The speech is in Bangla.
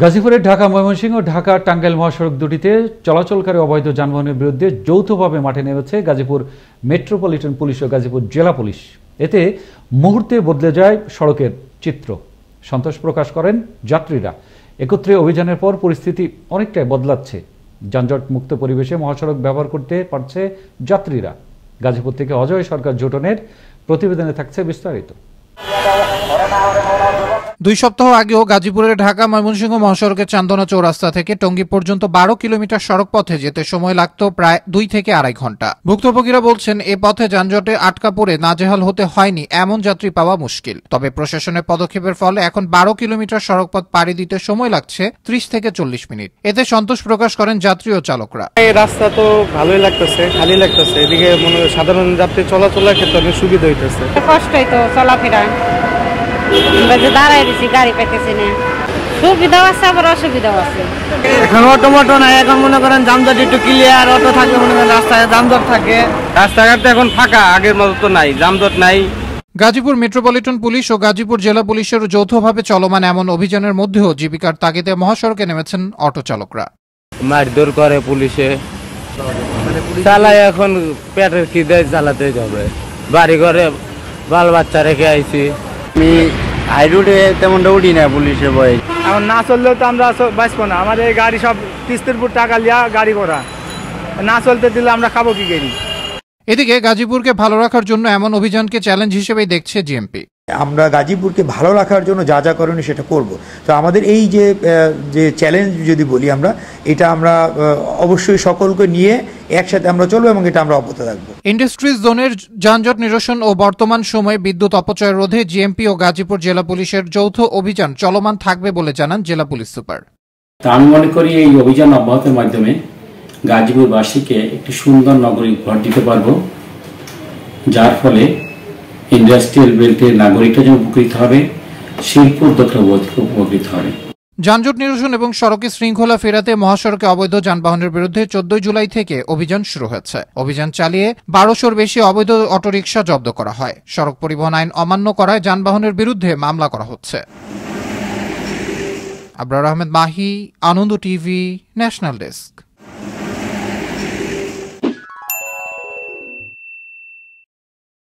গাজীপুরের ঢাকা ময়মনসিংহ ও ঢাকা টাঙ্গাইল মহাসড়ক দুটিতে চলাচলকারী অবৈধ যানবাহনের বিরুদ্ধে যৌথভাবে মাঠে নেমেছে গাজীপুর মেট্রোপলিটন পুলিশ ও গাজীপুর জেলা পুলিশ। এতে মুহূর্তে বদলে যায় সড়কের চিত্র। সন্তোষ প্রকাশ করেন যাত্রীরা। একত্রে অভিযানের পর পরিস্থিতি অনেকটাই বদলাচ্ছে। যানজট মুক্ত পরিবেশে মহাসড়ক ব্যবহার করতে পারছে যাত্রীরা। গাজীপুর থেকে অজয় সরকার জোটনের প্রতিবেদনে থাকছে বিস্তারিত। 2 সপ্তাহ আগেও গাজীপুরের ঢাকা ময়মনসিংহ মহাসড়কের চান্দনা চৌরাস্তা থেকে টঙ্গী পর্যন্ত 12 কিলোমিটার সড়ক পথে যেতে সময় লাগত প্রায় 2 থেকে আড়াই ঘন্টা। ভুক্তভোগীরা বলছেন, এ পথে যানজটে আটকা পড়ে নাজেহাল হতে হয়নি এমন যাত্রী পাওয়া মুশকিল। তবে প্রশাসনের পদক্ষেপের ফলে এখন 12 কিলোমিটার সড়ক পথ পাড়ি দিতে সময় লাগছে 30 থেকে 40 মিনিট। এতে সন্তোষ প্রকাশ করেন যাত্রী ও চালকরা। এই রাস্তা তো ভালোই লাগতেছে, খালি লাগতেছে। এদিকে সাধারণ যাত্রী চলাচলের ক্ষেত্রে অনেক সুবিধা হইতেছে। কষ্টই তো চলাফেরা, দাঁড়াই দিছি, গাড়ি পাইতেছি না। সুবিধাও আছে আবার অসুবিধাও আছে। এখন অটো নাই, এখন মনে করেন যানজট একটু ক্লিয়ার। অটো থাকলে মনে করেন রাস্তায় যানজট থাকে। রাস্তাঘাট এখন ফাঁকা, আগের মতো তো নাই, যানজট নাই। গাজীপুর মেট্রোপলিটন পুলিশ ও গাজীপুর জেলা পুলিশের যৌথভাবে চলমান এমন অভিযানের মধ্যেও জীবিকার তাগিদে মহাসড়কে নেমেছেন অটো চালকরা। মারধর করে পুলিশে, চালায় এখন পেটের খিদে চালাতে যাবে। বাড়ি ঘরে বাল বাচ্চা রেখে আইছি। আমি হাই রোডে তেমনটা উঠি না পুলিশের ভয়ে। এখন না চললেও তো আমরা বাঁচবো না। আমাদের গাড়ি সব কিস্তির উপর টাকা লিয়া গাড়ি করা, না চলতে দিলে আমরা খাবো কি গাড়ি। এদিকে গাজীপুরকে ভালো রাখার জন্য এমন অভিযানকে চ্যালেঞ্জ হিসেবেই দেখছে জিএমপি। আমরা গাজীপুরকে ভালো রাখার জন্য যা যা করণীয় সেটা করব। তো আমাদের এই যে চ্যালেঞ্জ যদি বলি আমরা, এটা আমরা অবশ্যই সকলকে নিয়ে একসাথে আমরা চলবো এবং এটা আমরা অব্যাহত রাখবো। ইন্ডাস্ট্রিজ জোনের যানজট নিরসন ও বর্তমান সময়ে বিদ্যুৎ অপচয় রোধে জিএমপি ও গাজীপুর জেলা পুলিশের যৌথ অভিযান চলমান থাকবে বলে জানান জেলা পুলিশ সুপার। আমি মনে করি এই অভিযান অব্যাহতের মাধ্যমে গাজীপুরবাসীকে একটি সুন্দর নগরী উপহার দিতে পারব, যার ফলে ইন্ডাস্ট্রিয়াল বেল্টের নাগরিকরা যেন উপকৃত হবে, শিল্প উদ্যোক্তা উপকৃত হবে। যানজট নিরসন এবং সড়কে শৃঙ্খলা ফেরাতে মহাসড়কে অবৈধ যানবাহনের বিরুদ্ধে 14 জুলাই থেকে অভিযান শুরু হয়েছে। অভিযান চালিয়ে 1200-র বেশি অবৈধ অটোরিকশা জব্দ করা হয়। সড়ক পরিবহন আইন অমান্য করায় যানবাহনের বিরুদ্ধে মামলা করা হচ্ছে। আবরার আহমেদ মাহি, আনন্দ টিভি, ন্যাশনাল ডেস্ক।